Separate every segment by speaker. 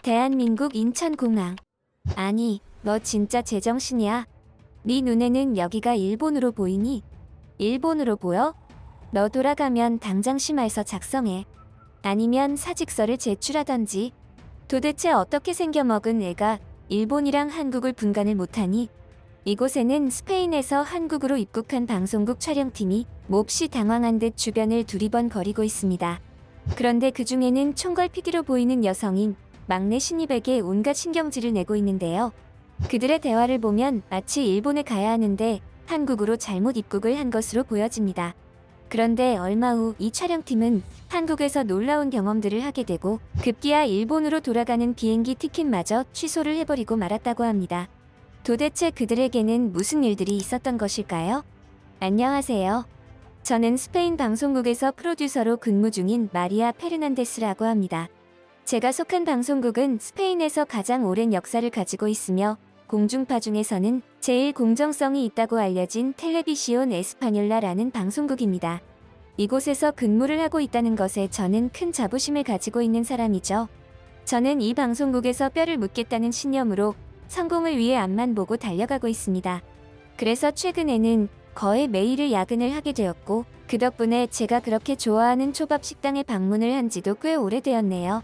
Speaker 1: 대한민국 인천공항. 아니, 너 진짜 제정신이야? 네 눈에는 여기가 일본으로 보이니? 일본으로 보여? 너 돌아가면 당장 심할서 작성해. 아니면 사직서를 제출하던지. 도대체 어떻게 생겨먹은 애가 일본이랑 한국을 분간을 못하니? 이곳에는 스페인에서 한국으로 입국한 방송국 촬영팀이 몹시 당황한 듯 주변을 두리번거리고 있습니다. 그런데 그 중에는 총괄PD로 보이는 여성인 막내 신입에게 온갖 신경질을 내고 있는데요. 그들의 대화를 보면 마치 일본에 가야 하는데 한국으로 잘못 입국을 한 것으로 보여집니다. 그런데 얼마 후 이 촬영팀은 한국에서 놀라운 경험들을 하게 되고 급기야 일본으로 돌아가는 비행기 티켓마저 취소를 해버리고 말았다고 합니다. 도대체 그들에게는 무슨 일들이 있었던 것일까요? 안녕하세요. 저는 스페인 방송국에서 프로듀서로 근무 중인 마리아 페르난데스라고 합니다. 제가 속한 방송국은 스페인에서 가장 오랜 역사를 가지고 있으며 공중파 중에서는 제일 공정성이 있다고 알려진 텔레비시온 에스파뇰라라는 방송국입니다. 이곳에서 근무를 하고 있다는 것에 저는 큰 자부심을 가지고 있는 사람이죠. 저는 이 방송국에서 뼈를 묻겠다는 신념으로 성공을 위해 앞만 보고 달려가고 있습니다. 그래서 최근에는 거의 매일을 야근을 하게 되었고 그 덕분에 제가 그렇게 좋아하는 초밥 식당에 방문을 한 지도 꽤 오래되었네요.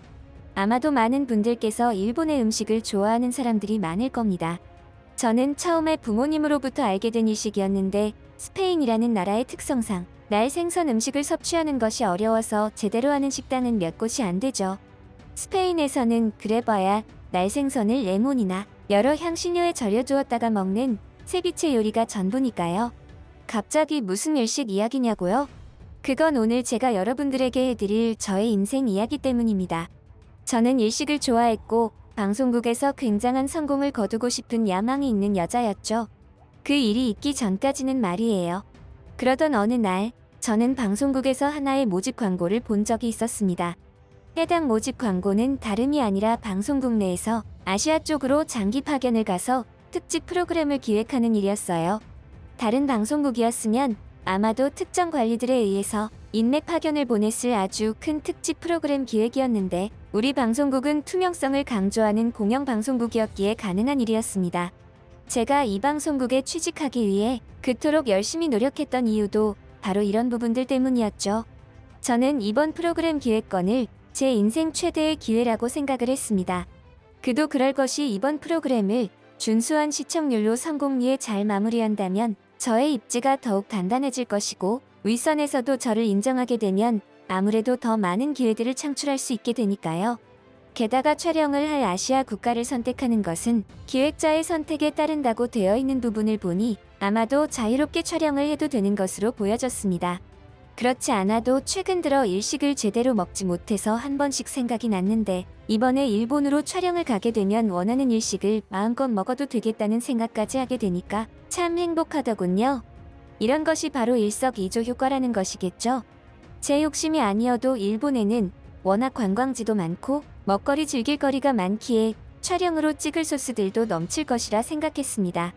Speaker 1: 아마도 많은 분들께서 일본의 음식을 좋아하는 사람들이 많을 겁니다. 저는 처음에 부모님으로부터 알게 된 일식이었는데 스페인이라는 나라의 특성상 날 생선 음식을 섭취하는 것이 어려워서 제대로 하는 식당은 몇 곳이 안 되죠. 스페인에서는 그래봐야 날 생선을 레몬이나 여러 향신료에 절여주었다가 먹는 세비체 요리가 전부니까요. 갑자기 무슨 일식 이야기냐고요? 그건 오늘 제가 여러분들에게 해드릴 저의 인생 이야기 때문입니다. 저는 일식을 좋아했고 방송국에서 굉장한 성공을 거두고 싶은 야망이 있는 여자였죠. 그 일이 있기 전까지는 말이에요. 그러던 어느 날 저는 방송국에서 하나의 모집 광고를 본 적이 있었습니다. 해당 모집 광고는 다름이 아니라 방송국 내에서 아시아 쪽으로 장기 파견을 가서 특집 프로그램을 기획하는 일이었어요. 다른 방송국이었으면 아마도 특정 관리들에 의해서 인맥 파견을 보냈을 아주 큰 특집 프로그램 기획이었는데 우리 방송국은 투명성을 강조하는 공영방송국이었기에 가능한 일이었습니다. 제가 이 방송국에 취직하기 위해 그토록 열심히 노력했던 이유도 바로 이런 부분들 때문이었죠. 저는 이번 프로그램 기획권을 제 인생 최대의 기회라고 생각을 했습니다. 그도 그럴 것이 이번 프로그램을 준수한 시청률로 성공리에 잘 마무리한다면 저의 입지가 더욱 단단해질 것이고 윗선에서도 저를 인정하게 되면 아무래도 더 많은 기회들을 창출할 수 있게 되니까요. 게다가 촬영을 할 아시아 국가를 선택하는 것은 기획자의 선택에 따른다고 되어 있는 부분을 보니 아마도 자유롭게 촬영을 해도 되는 것으로 보여졌습니다. 그렇지 않아도 최근 들어 일식을 제대로 먹지 못해서 한 번씩 생각이 났는데 이번에 일본으로 촬영을 가게 되면 원하는 일식을 마음껏 먹어도 되겠다는 생각까지 하게 되니까 참 행복하더군요. 이런 것이 바로 일석이조 효과라는 것이겠죠. 제 욕심이 아니어도 일본에는 워낙 관광지도 많고 먹거리 즐길 거리가 많기에 촬영으로 찍을 소스들도 넘칠 것이라 생각했습니다.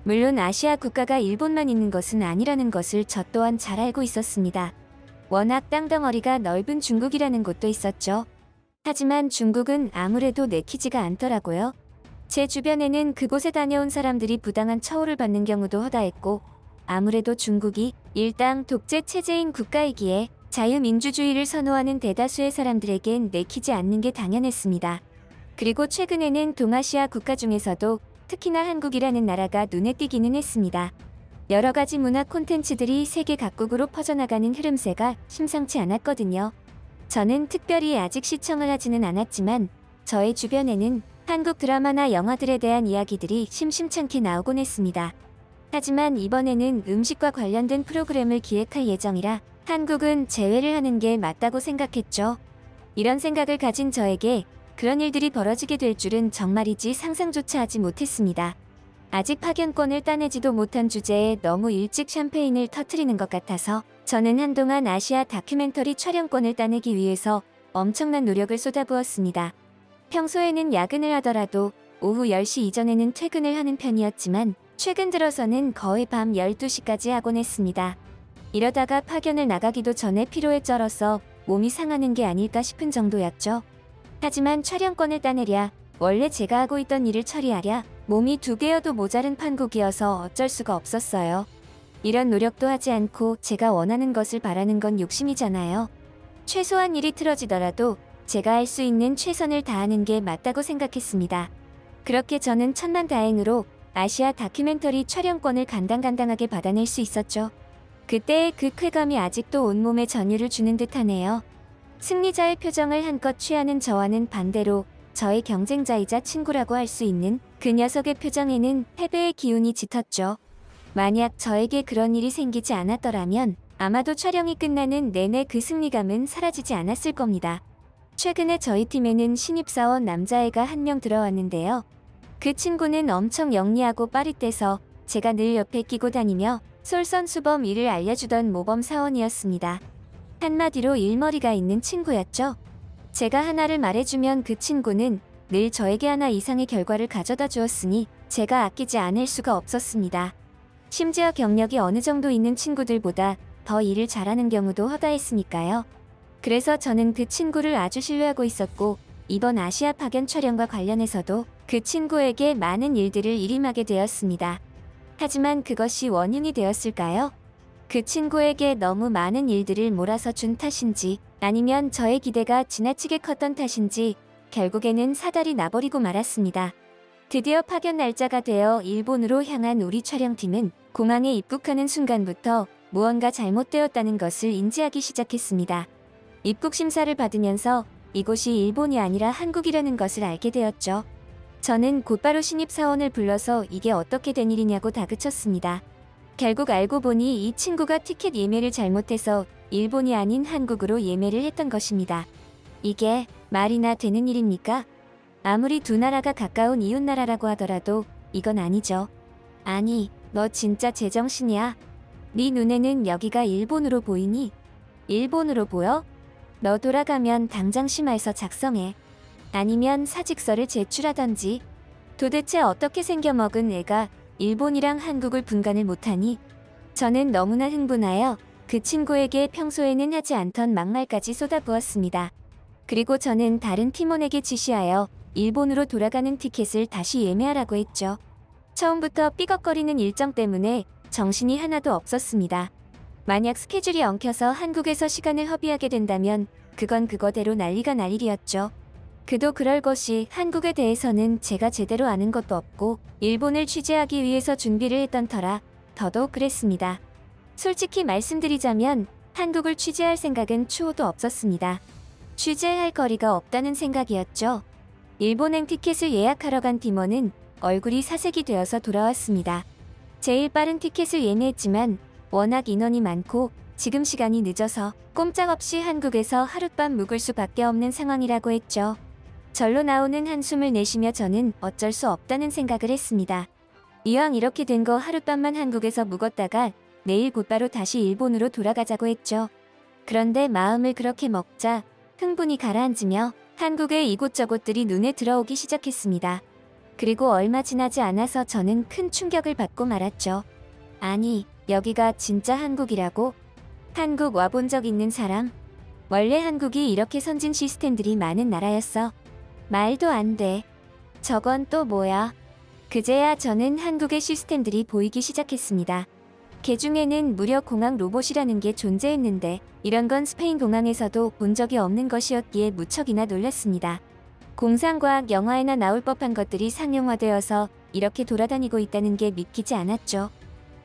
Speaker 1: 물론 아시아 국가가 일본만 있는 것은 아니라는 것을 저 또한 잘 알고 있었습니다. 워낙 땅덩어리가 넓은 중국이라는 곳도 있었죠. 하지만 중국은 아무래도 내키지가 않더라고요. 제 주변에는 그곳에 다녀온 사람들이 부당한 처우를 받는 경우도 허다했고 아무래도 중국이 일당 독재 체제인 국가이기에 자유민주주의를 선호하는 대다수의 사람들에겐 내키지 않는 게 당연했습니다. 그리고 최근에는 동아시아 국가 중에서도 특히나 한국이라는 나라가 눈에 띄기는 했습니다. 여러 가지 문화 콘텐츠들이 세계 각국으로 퍼져나가는 흐름새가 심상치 않았거든요. 저는 특별히 아직 시청을 하지는 않았지만 저의 주변에는 한국 드라마나 영화들에 대한 이야기들이 심심찮게 나오곤 했습니다. 하지만 이번에는 음식과 관련된 프로그램을 기획할 예정이라 한국은 제외를 하는 게 맞다고 생각했죠. 이런 생각을 가진 저에게 그런 일들이 벌어지게 될 줄은 정말이지 상상조차 하지 못했습니다. 아직 파견권을 따내지도 못한 주제에 너무 일찍 샴페인을 터뜨리는 것 같아서 저는 한동안 아시아 다큐멘터리 촬영권을 따내기 위해서 엄청난 노력을 쏟아부었습니다. 평소에는 야근을 하더라도 오후 10시 이전에는 퇴근을 하는 편이었지만 최근 들어서는 거의 밤 12시까지 하곤 했습니다. 이러다가 파견을 나가기도 전에 피로에 쩔어서 몸이 상하는 게 아닐까 싶은 정도였죠. 하지만 촬영권을 따내랴, 원래 제가 하고 있던 일을 처리하랴, 몸이 2개여도 모자른 판국이어서 어쩔 수가 없었어요. 이런 노력도 하지 않고 제가 원하는 것을 바라는 건 욕심이잖아요. 최소한 일이 틀어지더라도 제가 할 수 있는 최선을 다하는 게 맞다고 생각했습니다. 그렇게 저는 천만다행으로 아시아 다큐멘터리 촬영권을 간당간당하게 받아낼 수 있었죠. 그때의 그 쾌감이 아직도 온몸에 전율을 주는 듯하네요. 승리자의 표정을 한껏 취하는 저와는 반대로 저의 경쟁자이자 친구라고 할 수 있는 그 녀석의 표정에는 패배의 기운이 짙었죠. 만약 저에게 그런 일이 생기지 않았더라면 아마도 촬영이 끝나는 내내 그 승리감은 사라지지 않았을 겁니다. 최근에 저희 팀에는 신입사원 남자애가 한 명 들어왔는데요. 그 친구는 엄청 영리하고 빠릿대서 제가 늘 옆에 끼고 다니며 솔선수범 일을 알려주던 모범 사원이었습니다. 한마디로 일머리가 있는 친구였죠. 제가 하나를 말해주면 그 친구는 늘 저에게 하나 이상의 결과를 가져다 주었으니 제가 아끼지 않을 수가 없었습니다. 심지어 경력이 어느 정도 있는 친구들보다 더 일을 잘하는 경우도 허다했으니까요. 그래서 저는 그 친구를 아주 신뢰하고 있었고 이번 아시아 파견 촬영과 관련해서도 그 친구에게 많은 일들을 일임하게 되었습니다. 하지만 그것이 원인이 되었을까요? 그 친구에게 너무 많은 일들을 몰아서 준 탓인지 아니면 저의 기대가 지나치게 컸던 탓인지 결국에는 사달이 나버리고 말았습니다. 드디어 파견 날짜가 되어 일본으로 향한 우리 촬영팀은 공항에 입국하는 순간부터 무언가 잘못되었다는 것을 인지하기 시작했습니다. 입국 심사를 받으면서 이곳이 일본이 아니라 한국이라는 것을 알게 되었죠. 저는 곧바로 신입사원을 불러서 이게 어떻게 된 일이냐고 다그쳤습니다. 결국 알고 보니 이 친구가 티켓 예매를 잘못해서 일본이 아닌 한국으로 예매를 했던 것입니다. 이게 말이나 되는 일입니까? 아무리 두 나라가 가까운 이웃나라라고 하더라도 이건 아니죠. 아니, 너 진짜 제정신이야? 네 눈에는 여기가 일본으로 보이니? 일본으로 보여? 너 돌아가면 당장 심화해서 작성해. 아니면 사직서를 제출하던지. 도대체 어떻게 생겨먹은 애가 일본이랑 한국을 분간을 못하니? 저는 너무나 흥분하여 그 친구에게 평소에는 하지 않던 막말까지 쏟아부었습니다. 그리고 저는 다른 팀원에게 지시하여 일본으로 돌아가는 티켓을 다시 예매하라고 했죠. 처음부터 삐걱거리는 일정 때문에 정신이 하나도 없었습니다. 만약 스케줄이 엉켜서 한국에서 시간을 허비하게 된다면 그건 그거대로 난리가 날 일이었죠. 그도 그럴 것이 한국에 대해서는 제가 제대로 아는 것도 없고 일본을 취재하기 위해서 준비를 했던 터라 더더욱 그랬습니다. 솔직히 말씀드리자면 한국을 취재할 생각은 추호도 없었습니다. 취재할 거리가 없다는 생각이었죠. 일본행 티켓을 예약하러 간 팀원은 얼굴이 사색이 되어서 돌아왔습니다. 제일 빠른 티켓을 예매했지만 워낙 인원이 많고 지금 시간이 늦어서 꼼짝없이 한국에서 하룻밤 묵을 수밖에 없는 상황이라고 했죠. 절로 나오는 한숨을 내쉬며 저는 어쩔 수 없다는 생각을 했습니다. 이왕 이렇게 된 거 하룻밤만 한국에서 묵었다가 내일 곧바로 다시 일본으로 돌아가자고 했죠. 그런데 마음을 그렇게 먹자 흥분이 가라앉으며 한국의 이곳저곳들이 눈에 들어오기 시작했습니다. 그리고 얼마 지나지 않아서 저는 큰 충격을 받고 말았죠. 아니, 여기가 진짜 한국이라고? 한국 와본 적 있는 사람? 원래 한국이 이렇게 선진 시스템들이 많은 나라였어. 말도 안 돼. 저건 또 뭐야? 그제야 저는 한국의 시스템들이 보이기 시작했습니다. 개중에는 무려 공항 로봇이라는 게 존재했는데 이런 건 스페인 공항에서도 본 적이 없는 것이었기에 무척이나 놀랐습니다. 공상과학 영화에나 나올 법한 것들이 상용화되어서 이렇게 돌아다니고 있다는 게 믿기지 않았죠.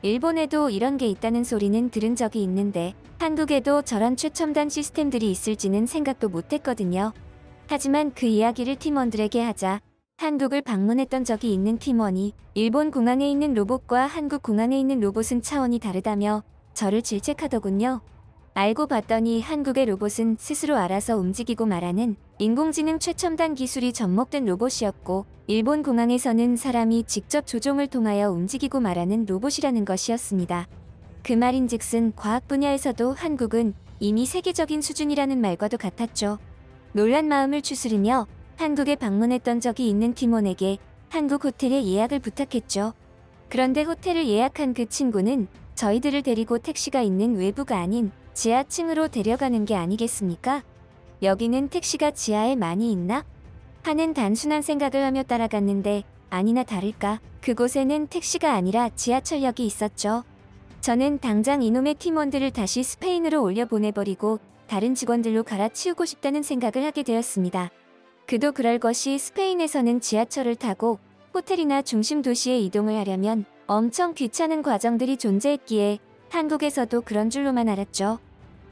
Speaker 1: 일본에도 이런 게 있다는 소리는 들은 적이 있는데 한국에도 저런 최첨단 시스템들이 있을지는 생각도 못했거든요. 하지만 그 이야기를 팀원들에게 하자 한국을 방문했던 적이 있는 팀원이 일본 공항에 있는 로봇과 한국 공항에 있는 로봇은 차원이 다르다며 저를 질책하더군요. 알고 봤더니 한국의 로봇은 스스로 알아서 움직이고 말하는 인공지능 최첨단 기술이 접목된 로봇이었고 일본 공항에서는 사람이 직접 조종을 통하여 움직이고 말하는 로봇이라는 것이었습니다. 그 말인즉슨 과학 분야에서도 한국은 이미 세계적인 수준이라는 말과도 같았죠. 놀란 마음을 추스르며 한국에 방문했던 적이 있는 팀원에게 한국 호텔에 예약을 부탁했죠. 그런데 호텔을 예약한 그 친구는 저희들을 데리고 택시가 있는 외부가 아닌 지하층으로 데려가는 게 아니겠습니까? 여기는 택시가 지하에 많이 있나? 하는 단순한 생각을 하며 따라갔는데 아니나 다를까 그곳에는 택시가 아니라 지하철역이 있었죠. 저는 당장 이놈의 팀원들을 다시 스페인으로 올려보내버리고 다른 직원들로 갈아치우고 싶다는 생각을 하게 되었습니다. 그도 그럴 것이 스페인에서는 지하철을 타고 호텔이나 중심 도시에 이동을 하려면 엄청 귀찮은 과정들이 존재했기에 한국에서도 그런 줄로만 알았죠.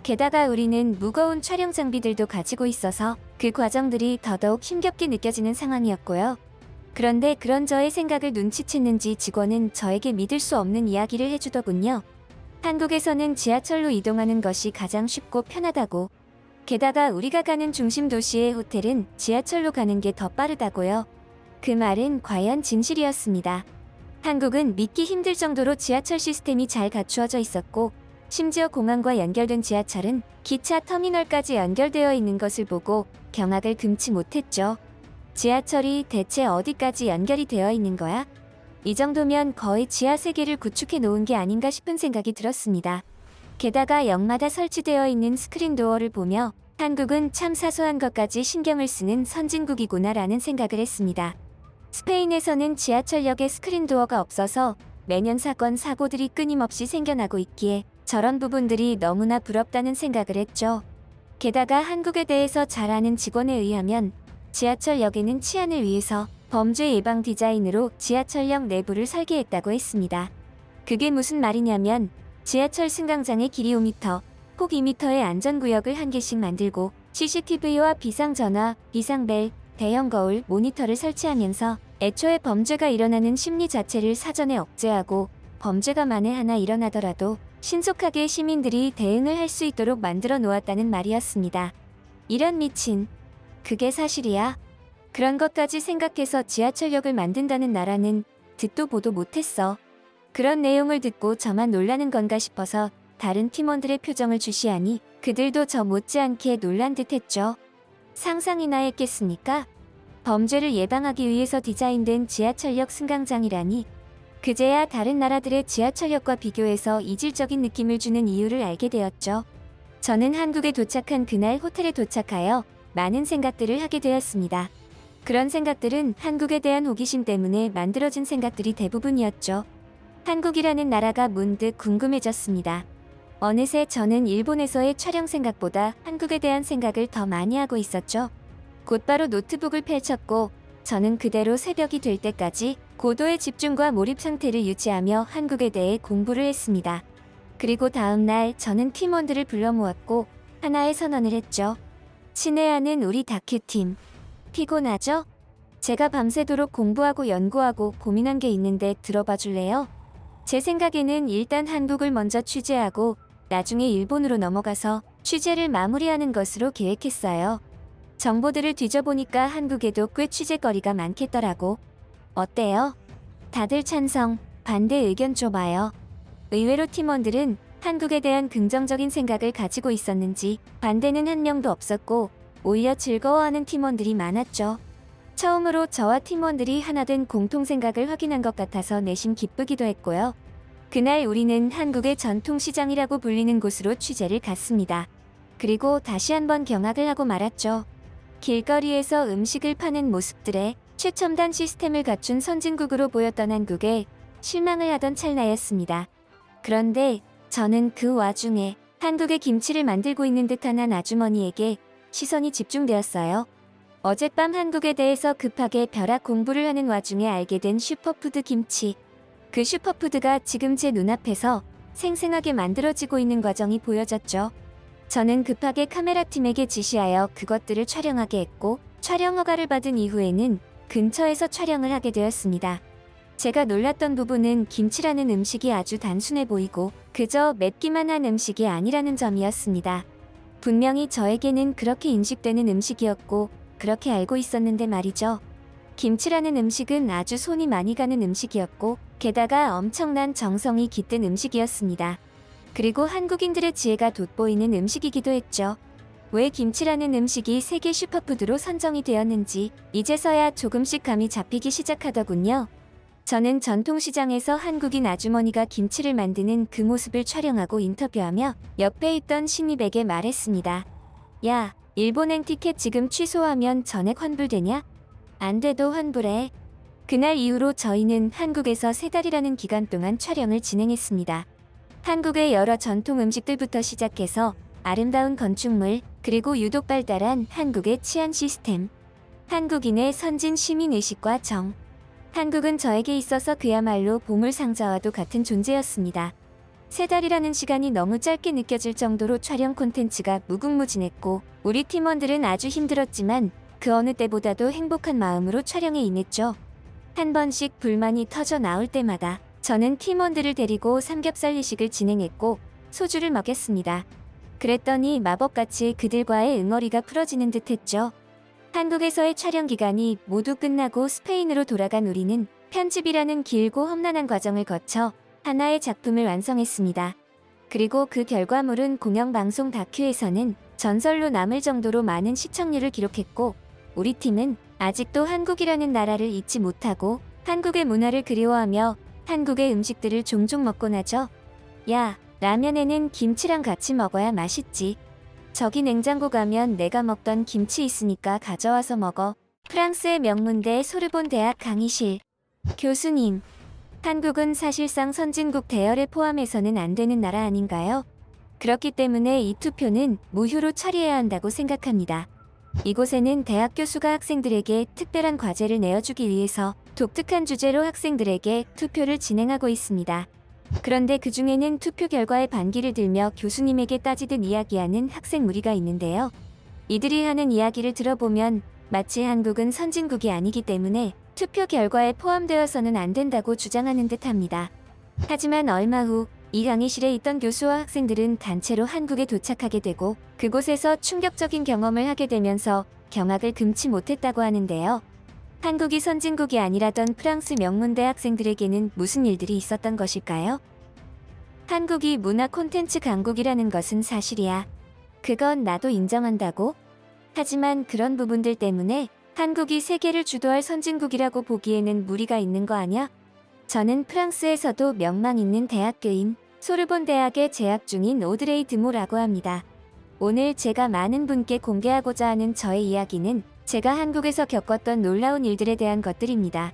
Speaker 1: 게다가 우리는 무거운 촬영 장비들도 가지고 있어서 그 과정들이 더더욱 힘겹게 느껴지는 상황이었고요. 그런데 그런 저의 생각을 눈치챘는지 직원은 저에게 믿을 수 없는 이야기를 해주더군요. 한국에서는 지하철로 이동하는 것이 가장 쉽고 편하다고. 게다가 우리가 가는 중심 도시의 호텔은 지하철로 가는 게 더 빠르다고요. 그 말은 과연 진실이었습니다. 한국은 믿기 힘들 정도로 지하철 시스템이 잘 갖추어져 있었고 심지어 공항과 연결된 지하철은 기차 터미널까지 연결되어 있는 것을 보고 경악을 금치 못했죠. 지하철이 대체 어디까지 연결이 되어 있는 거야? 이 정도면 거의 지하 세계를 구축해 놓은 게 아닌가 싶은 생각이 들었습니다. 게다가 역마다 설치되어 있는 스크린 도어를 보며 한국은 참 사소한 것까지 신경을 쓰는 선진국이구나라는 생각을 했습니다. 스페인에서는 지하철역에 스크린 도어가 없어서 매년 사고들이 끊임없이 생겨나고 있기에 저런 부분들이 너무나 부럽다는 생각을 했죠. 게다가 한국에 대해서 잘 아는 직원에 의하면 지하철역에는 치안을 위해서 범죄 예방 디자인으로 지하철역 내부를 설계했다고 했습니다. 그게 무슨 말이냐면 지하철 승강장의 길이 5m, 폭 2m의 안전구역을 한 개씩 만들고 CCTV와 비상전화, 비상벨, 대형 거울, 모니터를 설치하면서 애초에 범죄가 일어나는 심리 자체를 사전에 억제하고 범죄가 만에 하나 일어나더라도 신속하게 시민들이 대응을 할 수 있도록 만들어 놓았다는 말이었습니다. 이런 미친. 그게 사실이야? 그런 것까지 생각해서 지하철역을 만든다는 나라는 듣도 보도 못했어. 그런 내용을 듣고 저만 놀라는 건가 싶어서 다른 팀원들의 표정을 주시하니 그들도 저 못지않게 놀란 듯 했죠. 상상이나 했겠습니까? 범죄를 예방하기 위해서 디자인된 지하철역 승강장이라니. 그제야 다른 나라들의 지하철역과 비교해서 이질적인 느낌을 주는 이유를 알게 되었죠. 저는 한국에 도착한 그날 호텔에 도착하여 많은 생각들을 하게 되었습니다. 그런 생각들은 한국에 대한 호기심 때문에 만들어진 생각들이 대부분이었죠. 한국이라는 나라가 문득 궁금해졌습니다. 어느새 저는 일본에서의 촬영 생각보다 한국에 대한 생각을 더 많이 하고 있었죠. 곧바로 노트북을 펼쳤고 저는 그대로 새벽이 될 때까지 고도의 집중과 몰입 상태를 유지하며 한국에 대해 공부를 했습니다. 그리고 다음 날 저는 팀원들을 불러 모았고 하나의 선언을 했죠. 친애하는 우리 다큐팀. 피곤하죠? 제가 밤새도록 공부하고 연구하고 고민한 게 있는데 들어봐 줄래요? 제 생각에는 일단 한국을 먼저 취재하고 나중에 일본으로 넘어가서 취재를 마무리하는 것으로 계획했어요. 정보들을 뒤져보니까 한국에도 꽤 취재거리가 많겠더라고. 어때요? 다들 찬성, 반대 의견 줘봐요. 의외로 팀원들은 한국에 대한 긍정적인 생각을 가지고 있었는지 반대는 한 명도 없었고 오히려 즐거워하는 팀원들이 많았죠. 처음으로 저와 팀원들이 하나 된 공통 생각을 확인한 것 같아서 내심 기쁘기도 했고요. 그날 우리는 한국의 전통시장이라고 불리는 곳으로 취재를 갔습니다. 그리고 다시 한번 경악을 하고 말았죠. 길거리에서 음식을 파는 모습들에 최첨단 시스템을 갖춘 선진국으로 보였던 한국에 실망을 하던 찰나였습니다. 그런데 저는 그 와중에 한국의 김치를 만들고 있는 듯한 한 아주머니에게 시선이 집중되었어요. 어젯밤 한국에 대해서 급하게 벼락 공부를 하는 와중에 알게 된 슈퍼푸드 김치. 그 슈퍼푸드가 지금 제 눈앞에서 생생하게 만들어지고 있는 과정이 보여졌죠. 저는 급하게 카메라팀에게 지시하여 그것들을 촬영하게 했고 촬영 허가를 받은 이후에는 근처에서 촬영을 하게 되었습니다. 제가 놀랐던 부분은 김치라는 음식이 아주 단순해 보이고 그저 맵기만 한 음식이 아니라는 점이었습니다. 분명히 저에게는 그렇게 인식되는 음식이었고 그렇게 알고 있었는데 말이죠. 김치라는 음식은 아주 손이 많이 가는 음식이었고 게다가 엄청난 정성이 깃든 음식이었습니다. 그리고 한국인들의 지혜가 돋보이는 음식이기도 했죠. 왜 김치라는 음식이 세계 슈퍼푸드로 선정이 되었는지 이제서야 조금씩 감이 잡히기 시작하더군요. 저는 전통시장에서 한국인 아주머니가 김치를 만드는 그 모습을 촬영하고 인터뷰하며 옆에 있던 신입에게 말했습니다. 야, 일본행 티켓 지금 취소하면 전액 환불되냐? 안 돼도 환불해. 그날 이후로 저희는 한국에서 3달이라는 기간 동안 촬영을 진행했습니다. 한국의 여러 전통 음식들부터 시작해서 아름다운 건축물, 그리고 유독 발달한 한국의 치안 시스템. 한국인의 선진 시민의식과 정. 한국은 저에게 있어서 그야말로 보물상자와도 같은 존재였습니다. 3달이라는 시간이 너무 짧게 느껴질 정도로 촬영 콘텐츠가 무궁무진했고, 우리 팀원들은 아주 힘들었지만 그 어느 때보다도 행복한 마음으로 촬영에 임했죠. 한 번씩 불만이 터져 나올 때마다 저는 팀원들을 데리고 삼겹살 회식을 진행했고 소주를 먹였습니다. 그랬더니 마법같이 그들과의 응어리가 풀어지는 듯했죠. 한국에서의 촬영 기간이 모두 끝나고 스페인으로 돌아간 우리는 편집이라는 길고 험난한 과정을 거쳐 하나의 작품을 완성했습니다. 그리고 그 결과물은 공영방송 다큐에서는 전설로 남을 정도로 많은 시청률을 기록했고, 우리 팀은 아직도 한국이라는 나라를 잊지 못하고 한국의 문화를 그리워하며 한국의 음식들을 종종 먹곤 하죠. 야, 라면에는 김치랑 같이 먹어야 맛있지. 저기 냉장고 가면 내가 먹던 김치 있으니까 가져와서 먹어. 프랑스의 명문대 소르본 대학 강의실. 교수님, 한국은 사실상 선진국 대열에 포함해서는 안 되는 나라 아닌가요? 그렇기 때문에 이 투표는 무효로 처리해야 한다고 생각합니다. 이곳에는 대학 교수가 학생들에게 특별한 과제를 내어주기 위해서 독특한 주제로 학생들에게 투표를 진행하고 있습니다. 그런데 그 중에는 투표 결과에 반기를 들며 교수님에게 따지듯 이야기하는 학생 무리가 있는데요. 이들이 하는 이야기를 들어보면 마치 한국은 선진국이 아니기 때문에 투표 결과에 포함되어서는 안 된다고 주장하는 듯합니다. 하지만 얼마 후 이 강의실에 있던 교수와 학생들은 단체로 한국에 도착하게 되고 그곳에서 충격적인 경험을 하게 되면서 경악을 금치 못했다고 하는데요. 한국이 선진국이 아니라던 프랑스 명문대 학생들에게는 무슨 일들이 있었던 것일까요? 한국이 문화 콘텐츠 강국이라는 것은 사실이야. 그건 나도 인정한다고. 하지만 그런 부분들 때문에 한국이 세계를 주도할 선진국이라고 보기에는 무리가 있는 거 아냐? 저는 프랑스에서도 명망 있는 대학교인 소르본 대학에 재학 중인 오드레이 드모라고 합니다. 오늘 제가 많은 분께 공개하고자 하는 저의 이야기는 제가 한국에서 겪었던 놀라운 일들에 대한 것들입니다.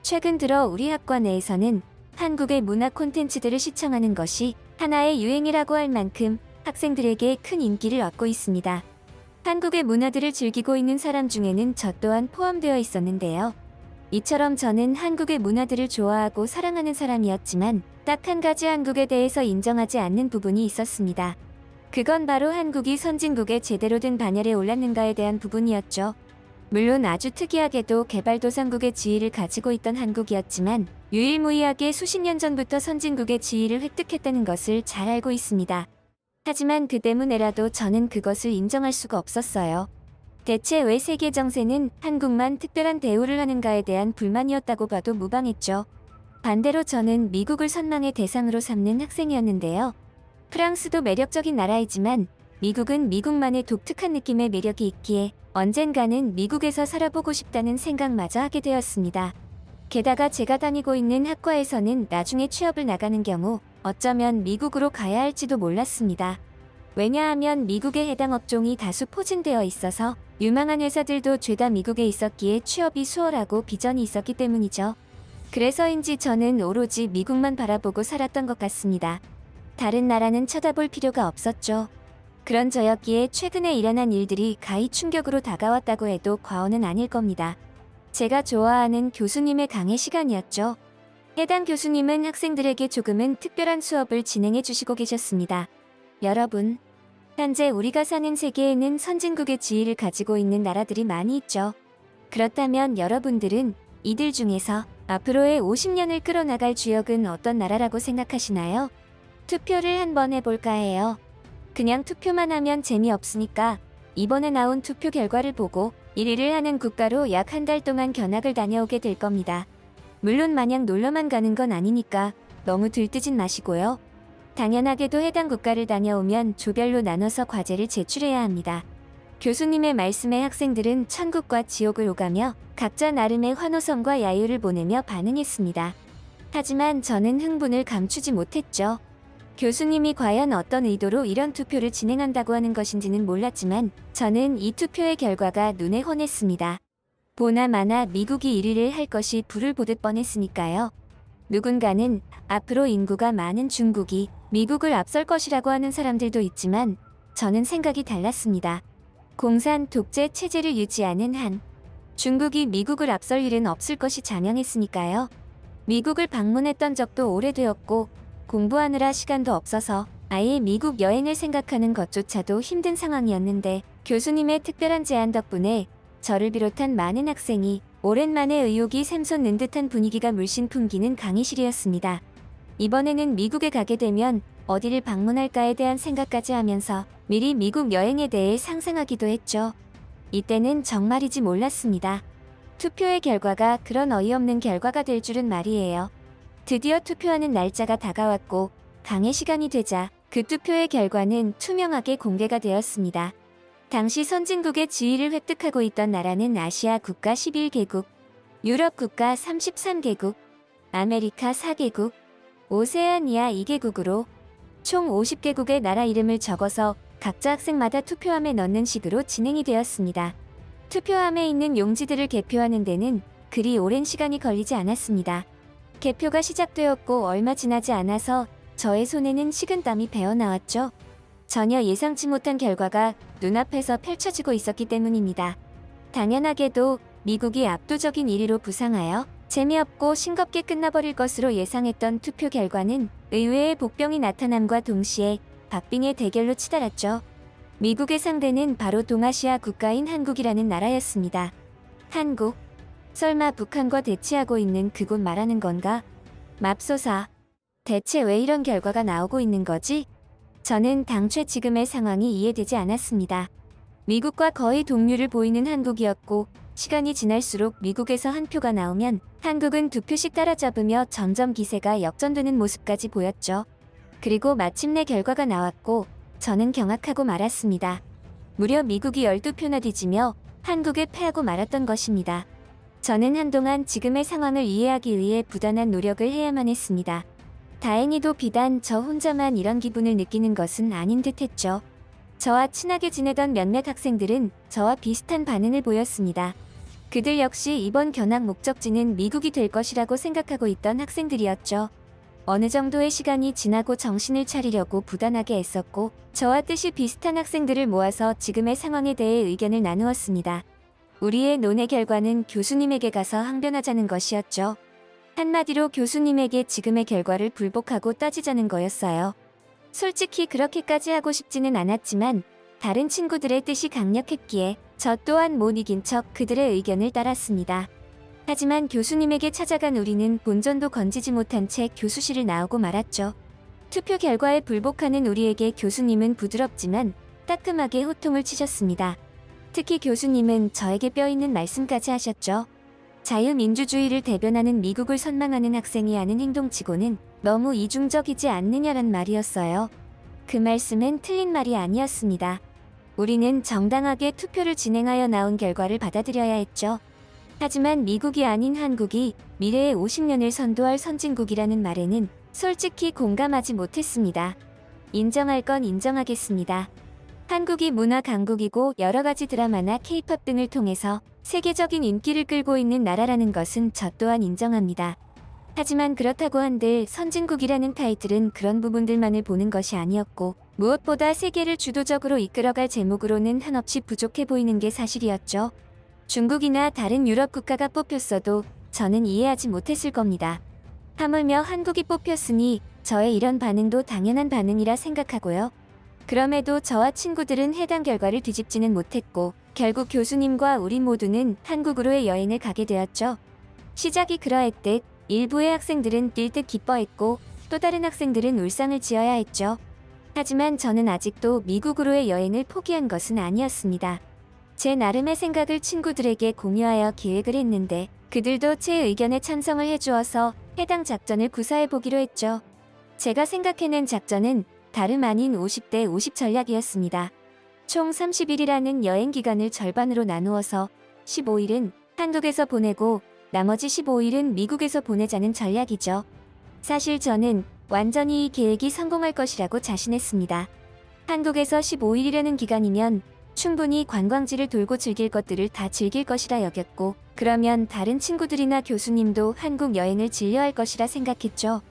Speaker 1: 최근 들어 우리 학과 내에서는 한국의 문화 콘텐츠들을 시청하는 것이 하나의 유행이라고 할 만큼 학생들에게 큰 인기를 얻고 있습니다. 한국의 문화들을 즐기고 있는 사람 중에는 저 또한 포함되어 있었는데요. 이처럼 저는 한국의 문화들을 좋아하고 사랑하는 사람이었지만 딱 한 가지 한국에 대해서 인정하지 않는 부분이 있었습니다. 그건 바로 한국이 선진국에 제대로 된 반열에 올랐는가에 대한 부분이었죠. 물론 아주 특이하게도 개발도상국의 지위를 가지고 있던 한국이었지만 유일무이하게 수십 년 전부터 선진국의 지위를 획득했다는 것을 잘 알고 있습니다. 하지만 그 때문에라도 저는 그것을 인정할 수가 없었어요. 대체 왜 세계 정세는 한국만 특별한 대우를 하는가에 대한 불만이었다고 봐도 무방했죠. 반대로 저는 미국을 선망의 대상으로 삼는 학생이었는데요. 프랑스도 매력적인 나라이지만 미국은 미국만의 독특한 느낌의 매력이 있기에 언젠가는 미국에서 살아보고 싶다는 생각마저 하게 되었습니다. 게다가 제가 다니고 있는 학과에서는 나중에 취업을 나가는 경우 어쩌면 미국으로 가야 할지도 몰랐습니다. 왜냐하면 미국에 해당 업종이 다수 포진되어 있어서 유망한 회사들도 죄다 미국에 있었기에 취업이 수월하고 비전이 있었기 때문이죠. 그래서인지 저는 오로지 미국만 바라보고 살았던 것 같습니다. 다른 나라는 쳐다볼 필요가 없었죠. 그런 저였기에 최근에 일어난 일들이 가히 충격으로 다가왔다고 해도 과언은 아닐 겁니다. 제가 좋아하는 교수님의 강의 시간이었죠. 해당 교수님은 학생들에게 조금은 특별한 수업을 진행해 주시고 계셨습니다. 여러분, 현재 우리가 사는 세계에는 선진국의 지위를 가지고 있는 나라들이 많이 있죠. 그렇다면 여러분들은 이들 중에서 앞으로의 50년을 끌어나갈 주역은 어떤 나라라고 생각하시나요? 투표를 한번 해볼까 해요. 그냥 투표만 하면 재미없으니까 이번에 나온 투표 결과를 보고 1위를 하는 국가로 약 한 달 동안 견학을 다녀오게 될 겁니다. 물론 마냥 놀러만 가는 건 아니니까 너무 들뜨진 마시고요. 당연하게도 해당 국가를 다녀오면 조별로 나눠서 과제를 제출해야 합니다. 교수님의 말씀에 학생들은 천국과 지옥을 오가며 각자 나름의 환호성과 야유를 보내며 반응했습니다. 하지만 저는 흥분을 감추지 못했죠. 교수님이 과연 어떤 의도로 이런 투표를 진행한다고 하는 것인지는 몰랐지만 저는 이 투표의 결과가 눈에 훤했습니다. 보나마나 미국이 1위를 할 것이 불을 보듯 뻔했으니까요. 누군가는 앞으로 인구가 많은 중국이 미국을 앞설 것이라고 하는 사람들도 있지만 저는 생각이 달랐습니다. 공산 독재 체제를 유지하는 한 중국이 미국을 앞설 일은 없을 것이 자명했으니까요. 미국을 방문했던 적도 오래되었고 공부하느라 시간도 없어서 아예 미국 여행을 생각하는 것조차도 힘든 상황이었는데 교수님의 특별한 제안 덕분에 저를 비롯한 많은 학생이 오랜만에 의욕이 샘솟는 듯한 분위기가 물씬 풍기는 강의실이었습니다. 이번에는 미국에 가게 되면 어디를 방문할까에 대한 생각까지 하면서 미리 미국 여행에 대해 상상하기도 했죠. 이때는 정말이지 몰랐습니다. 투표의 결과가 그런 어이없는 결과가 될 줄은 말이에요. 드디어 투표하는 날짜가 다가왔고 강의 시간이 되자 그 투표의 결과는 투명하게 공개가 되었습니다. 당시 선진국의 지위를 획득하고 있던 나라는 아시아 국가 11개국, 유럽 국가 33개국, 아메리카 4개국, 오세아니아 2개국으로 총 50개국의 나라 이름을 적어서 각자 학생마다 투표함에 넣는 식으로 진행이 되었습니다. 투표함에 있는 용지들을 개표하는 데는 그리 오랜 시간이 걸리지 않았습니다. 개표가 시작되었고 얼마 지나지 않아서 저의 손에는 식은땀이 배어나왔죠. 전혀 예상치 못한 결과가 눈앞에서 펼쳐지고 있었기 때문입니다. 당연하게도 미국이 압도적인 1위로 부상하여 재미없고 싱겁게 끝나버릴 것으로 예상했던 투표 결과는 의외의 복병이 나타남과 동시에 박빙의 대결로 치달았죠. 미국의 상대는 바로 동아시아 국가인 한국이라는 나라였습니다. 한국? 설마 북한과 대치하고 있는 그곳 말하는 건가? 맙소사. 대체 왜 이런 결과가 나오고 있는 거지? 저는 당최 지금의 상황이 이해되지 않았습니다. 미국과 거의 동률을 보이는 한국이었고 시간이 지날수록 미국에서 한 표가 나오면 한국은 2표씩 따라잡으며 점점 기세가 역전되는 모습까지 보였죠. 그리고 마침내 결과가 나왔고 저는 경악하고 말았습니다. 무려 미국이 12표나 뒤지며 한국에 패하고 말았던 것입니다. 저는 한동안 지금의 상황을 이해하기 위해 부단한 노력을 해야만 했습니다. 다행히도 비단 저 혼자만 이런 기분을 느끼는 것은 아닌 듯 했죠. 저와 친하게 지내던 몇몇 학생들은 저와 비슷한 반응을 보였습니다. 그들 역시 이번 견학 목적지는 미국이 될 것이라고 생각하고 있던 학생들이었죠. 어느 정도의 시간이 지나고 정신을 차리려고 부단하게 애썼고 저와 뜻이 비슷한 학생들을 모아서 지금의 상황에 대해 의견을 나누었습니다. 우리의 논의 결과는 교수님에게 가서 항변하자는 것이었죠. 한마디로 교수님에게 지금의 결과를 불복하고 따지자는 거였어요. 솔직히 그렇게까지 하고 싶지는 않았지만 다른 친구들의 뜻이 강력했기에 저 또한 못 이긴 척 그들의 의견을 따랐습니다. 하지만 교수님에게 찾아간 우리는 본전도 건지지 못한 채 교수실을 나오고 말았죠. 투표 결과에 불복하는 우리에게 교수님은 부드럽지만 따끔하게 호통을 치셨습니다. 특히 교수님은 저에게 뼈있는 말씀까지 하셨죠. 자유민주주의를 대변하는 미국을 선망하는 학생이 하는 행동치고는 너무 이중적이지 않느냐란 말이었어요. 그 말씀은 틀린 말이 아니었습니다. 우리는 정당하게 투표를 진행하여 나온 결과를 받아들여야 했죠. 하지만 미국이 아닌 한국이 미래의 50년을 선도할 선진국이라는 말에는 솔직히 공감하지 못했습니다. 인정할 건 인정하겠습니다. 한국이 문화 강국이고 여러 가지 드라마나 케이팝 등을 통해서 세계적인 인기를 끌고 있는 나라라는 것은 저 또한 인정합니다. 하지만 그렇다고 한들 선진국이라는 타이틀은 그런 부분들만을 보는 것이 아니었고 무엇보다 세계를 주도적으로 이끌어갈 제목으로는 한없이 부족해 보이는 게 사실이었죠. 중국이나 다른 유럽 국가가 뽑혔어도 저는 이해하지 못했을 겁니다. 하물며 한국이 뽑혔으니 저의 이런 반응도 당연한 반응이라 생각하고요. 그럼에도 저와 친구들은 해당 결과를 뒤집지는 못했고 결국 교수님과 우리 모두는 한국으로의 여행을 가게 되었죠. 시작이 그러했듯 일부의 학생들은 뛸 듯 기뻐했고 또 다른 학생들은 울상을 지어야 했죠. 하지만 저는 아직도 미국으로의 여행을 포기한 것은 아니었습니다. 제 나름의 생각을 친구들에게 공유하여 기획을 했는데 그들도 제 의견에 찬성을 해주어서 해당 작전을 구사해보기로 했죠. 제가 생각해낸 작전은 다름 아닌 50대 50 전략이었습니다. 총 30일이라는 여행 기간을 절반으로 나누어서 15일은 한국에서 보내고 나머지 15일은 미국에서 보내자는 전략이죠. 사실 저는 완전히 이 계획이 성공할 것이라고 자신했습니다. 한국에서 15일이라는 기간이면 충분히 관광지를 돌고 즐길 것들을 다 즐길 것이라 여겼고, 그러면 다른 친구들이나 교수님도 한국 여행을 즐겨할 것이라 생각했죠.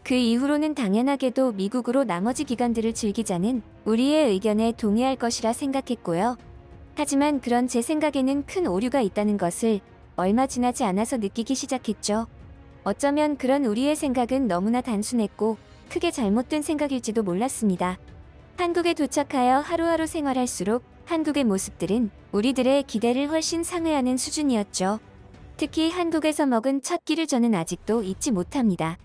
Speaker 1: 그 이후로는 당연하게도 미국으로 나머지 기간들을 즐기자는 우리의 의견에 동의할 것이라 생각했고요. 하지만 그런 제 생각에는 큰 오류가 있다는 것을 얼마 지나지 않아서 느끼기 시작했죠. 어쩌면 그런 우리의 생각은 너무나 단순했고 크게 잘못된 생각일지도 몰랐습니다. 한국에 도착하여 하루하루 생활할수록 한국의 모습들은 우리들의 기대를 훨씬 상회하는 수준이었죠. 특히 한국에서 먹은 첫 끼를 저는 아직도 잊지 못합니다.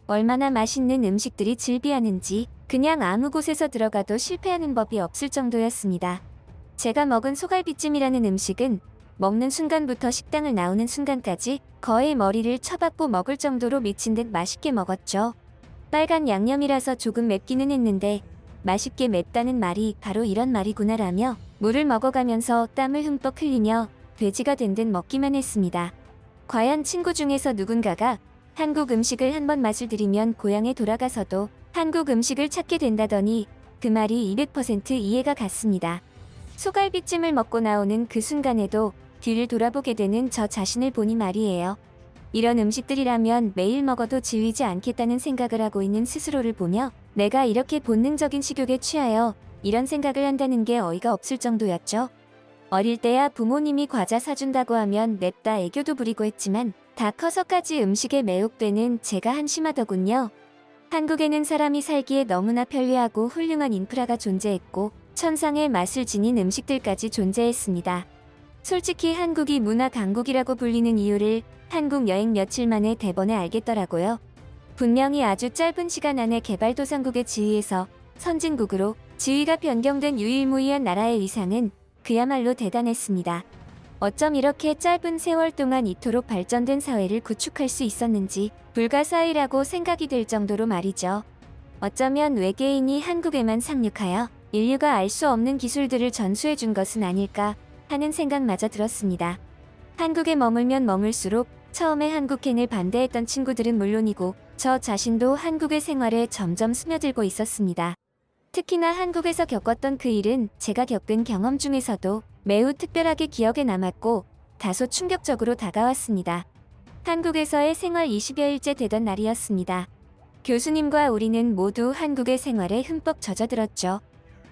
Speaker 1: 얼마나 맛있는 음식들이 즐비하는지 그냥 아무 곳에서 들어가도 실패하는 법이 없을 정도였습니다. 제가 먹은 소갈비찜이라는 음식은 먹는 순간부터 식당을 나오는 순간까지 거의 머리를 쳐박고 먹을 정도로 미친 듯 맛있게 먹었죠. 빨간 양념이라서 조금 맵기는 했는데 맛있게 맵다는 말이 바로 이런 말이구나라며 물을 먹어가면서 땀을 흠뻑 흘리며 돼지가 된 듯 먹기만 했습니다. 과연 친구 중에서 누군가가 한국 음식을 한번 맛을 들이면 고향에 돌아가서도 한국 음식을 찾게 된다더니 그 말이 200% 이해가 갔습니다. 소갈비찜을 먹고 나오는 그 순간에도 뒤를 돌아보게 되는 저 자신을 보니 말이에요. 이런 음식들이라면 매일 먹어도 질리지 않겠다는 생각을 하고 있는 스스로를 보며 내가 이렇게 본능적인 식욕에 취하여 이런 생각을 한다는 게 어이가 없을 정도였죠. 어릴 때야 부모님이 과자 사준다고 하면 냅다 애교도 부리고 했지만 다 커서까지 음식에 매혹되는 제가 한심하더군요. 한국에는 사람이 살기에 너무나 편리하고 훌륭한 인프라가 존재했고 천상의 맛을 지닌 음식들까지 존재했습니다. 솔직히 한국이 문화 강국이라고 불리는 이유를 한국 여행 며칠 만에 대번에 알겠더라고요. 분명히 아주 짧은 시간 안에 개발도상국의 지위에서 선진국으로 지위가 변경된 유일무이한 나라의 위상은 그야말로 대단했습니다. 어쩜 이렇게 짧은 세월 동안 이토록 발전된 사회를 구축할 수 있었는지 불가사의라고 생각이 들 정도로 말이죠. 어쩌면 외계인이 한국에만 상륙하여 인류가 알 수 없는 기술들을 전수해 준 것은 아닐까 하는 생각마저 들었습니다. 한국에 머물면 머물수록 처음에 한국행을 반대했던 친구들은 물론이고 저 자신도 한국의 생활에 점점 스며들고 있었습니다. 특히나 한국에서 겪었던 그 일은 제가 겪은 경험 중에서도 매우 특별하게 기억에 남았고 다소 충격적으로 다가왔습니다. 한국에서의 생활 20여일째 되던 날이었습니다. 교수님과 우리는 모두 한국의 생활에 흠뻑 젖어들었죠.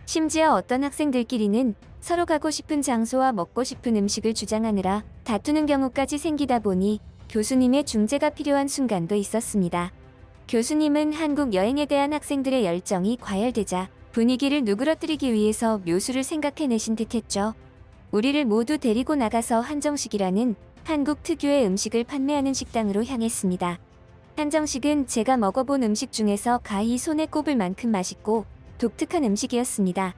Speaker 1: 심지어 어떤 학생들끼리는 서로 가고 싶은 장소와 먹고 싶은 음식을 주장하느라 다투는 경우까지 생기다 보니 교수님의 중재가 필요한 순간도 있었습니다. 교수님은 한국 여행에 대한 학생들의 열정이 과열되자 분위기를 누그러뜨리기 위해서 묘수를 생각해내신 듯했죠. 우리를 모두 데리고 나가서 한정식이라는 한국 특유의 음식을 판매하는 식당으로 향했습니다. 한정식은 제가 먹어본 음식 중에서 가히 손에 꼽을 만큼 맛있고 독특한 음식이었습니다.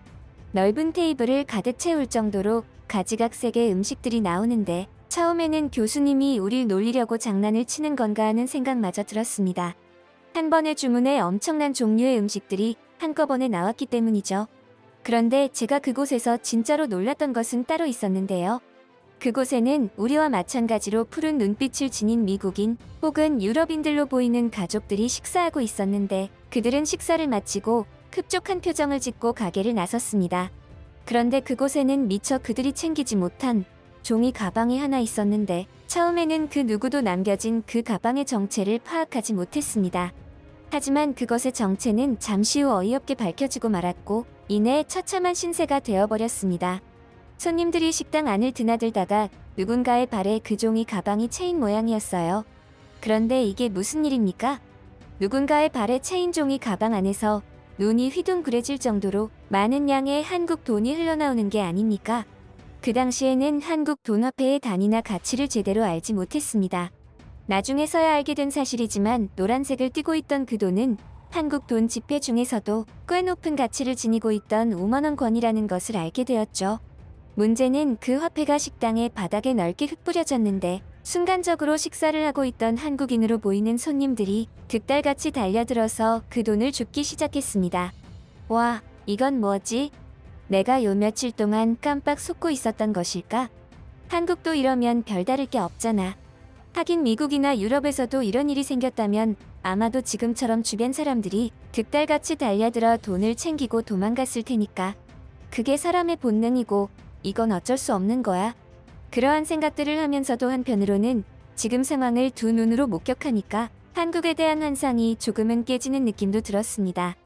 Speaker 1: 넓은 테이블을 가득 채울 정도로 가지각색의 음식들이 나오는데 처음에는 교수님이 우릴 놀리려고 장난을 치는 건가 하는 생각마저 들었습니다. 한 번의 주문에 엄청난 종류의 음식들이 한꺼번에 나왔기 때문이죠. 그런데 제가 그곳에서 진짜로 놀랐던 것은 따로 있었는데요. 그곳에는 우리와 마찬가지로 푸른 눈빛을 지닌 미국인 혹은 유럽인들로 보이는 가족들이 식사하고 있었는데 그들은 식사를 마치고 흡족한 표정을 짓고 가게를 나섰습니다. 그런데 그곳에는 미처 그들이 챙기지 못한 종이 가방이 하나 있었는데 처음에는 그 누구도 남겨진 그 가방의 정체를 파악하지 못했습니다. 하지만 그것의 정체는 잠시 후 어이없게 밝혀지고 말았고 이내 처참한 신세가 되어버렸습니다. 손님들이 식당 안을 드나들다가 누군가의 발에 그 종이 가방이 채인 모양이었어요. 그런데 이게 무슨 일입니까? 누군가의 발에 채인 종이 가방 안에서 눈이 휘둥그레질 정도로 많은 양의 한국 돈이 흘러나오는 게 아닙니까? 그 당시에는 한국 돈화폐의 단위나 가치를 제대로 알지 못했습니다. 나중에서야 알게 된 사실이지만 노란색을 띠고 있던 그 돈은 한국 돈 지폐 중에서도 꽤 높은 가치를 지니고 있던 5만원권이라는 것을 알게 되었죠. 문제는 그 화폐가 식당의 바닥에 넓게 흩뿌려졌는데 순간적으로 식사를 하고 있던 한국인으로 보이는 손님들이 득달같이 달려들어서 그 돈을 줍기 시작했습니다. 와, 이건 뭐지? 내가 요 며칠 동안 깜빡 속고 있었던 것일까? 한국도 이러면 별다를 게 없잖아. 하긴 미국이나 유럽에서도 이런 일이 생겼다면 아마도 지금처럼 주변 사람들이 득달같이 달려들어 돈을 챙기고 도망갔을 테니까. 그게 사람의 본능이고 이건 어쩔 수 없는 거야. 그러한 생각들을 하면서도 한편으로는 지금 상황을 두 눈으로 목격하니까 한국에 대한 환상이 조금은 깨지는 느낌도 들었습니다.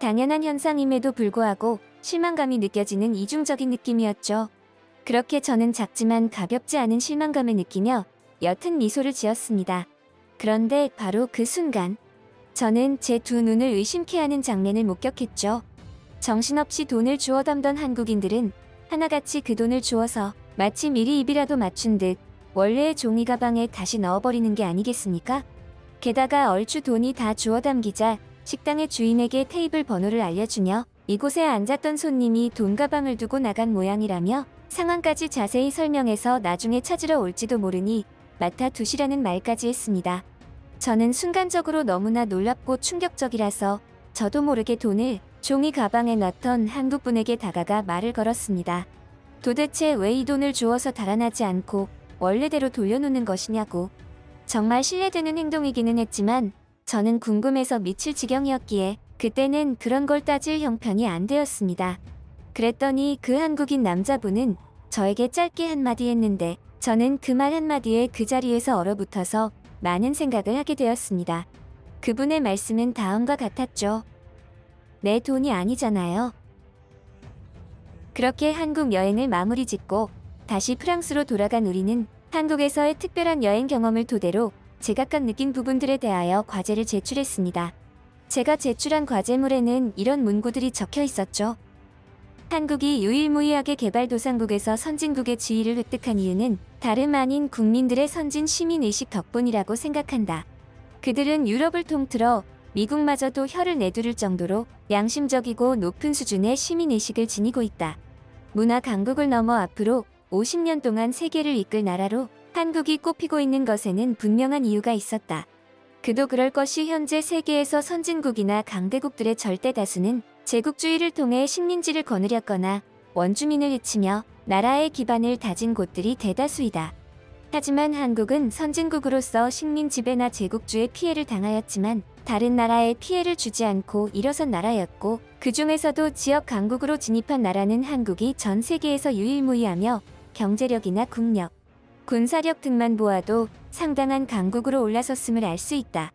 Speaker 1: 당연한 현상임에도 불구하고 실망감이 느껴지는 이중적인 느낌이었죠. 그렇게 저는 작지만 가볍지 않은 실망감을 느끼며 옅은 미소를 지었습니다. 그런데 바로 그 순간 저는 제 두 눈을 의심케 하는 장면을 목격했죠. 정신없이 돈을 주워 담던 한국인들은 하나같이 그 돈을 주워서 마치 미리 입이라도 맞춘 듯 원래의 종이 가방에 다시 넣어버리는 게 아니겠습니까? 게다가 얼추 돈이 다 주워 담기자 식당의 주인에게 테이블 번호를 알려주며 이곳에 앉았던 손님이 돈 가방을 두고 나간 모양이라며 상황까지 자세히 설명해서 나중에 찾으러 올지도 모르니 맡아두시라는 말까지 했습니다. 저는 순간적으로 너무나 놀랍고 충격적이라서 저도 모르게 돈을 종이 가방에 넣던 한국분에게 다가가 말을 걸었습니다. 도대체 왜 이 돈을 주워서 달아나지 않고 원래대로 돌려놓는 것이냐고. 정말 신뢰되는 행동이기는 했지만 저는 궁금해서 미칠 지경이었기에 그때는 그런 걸 따질 형편이 안 되었습니다. 그랬더니 그 한국인 남자분은 저에게 짧게 한마디 했는데 저는 그 말 한마디에 그 자리에서 얼어붙어서 많은 생각을 하게 되었습니다. 그분의 말씀은 다음과 같았죠. 내 돈이 아니잖아요. 그렇게 한국 여행을 마무리 짓고 다시 프랑스로 돌아간 우리는 한국에서의 특별한 여행 경험을 토대로 제각각 느낀 부분들에 대하여 과제를 제출했습니다. 제가 제출한 과제물에는 이런 문구들이 적혀 있었죠. 한국이 유일무이하게 개발도상국에서 선진국의 지위를 획득한 이유는 다름 아닌 국민들의 선진 시민의식 덕분이라고 생각한다. 그들은 유럽을 통틀어 미국마저도 혀를 내두를 정도로 양심적이고 높은 수준의 시민의식을 지니고 있다. 문화 강국을 넘어 앞으로 50년 동안 세계를 이끌 나라로 한국이 꼽히고 있는 것에는 분명한 이유가 있었다. 그도 그럴 것이 현재 세계에서 선진국이나 강대국들의 절대 다수는 제국주의를 통해 식민지를 거느렸거나 원주민을 해치며 나라의 기반을 다진 곳들이 대다수이다. 하지만 한국은 선진국으로서 식민 지배나 제국주의 피해를 당하였지만 다른 나라에 피해를 주지 않고 일어선 나라였고 그 중에서도 지역 강국으로 진입한 나라는 한국이 전 세계에서 유일무이하며 경제력이나 국력, 군사력 등만 보아도 상당한 강국으로 올라섰음을 알 수 있다.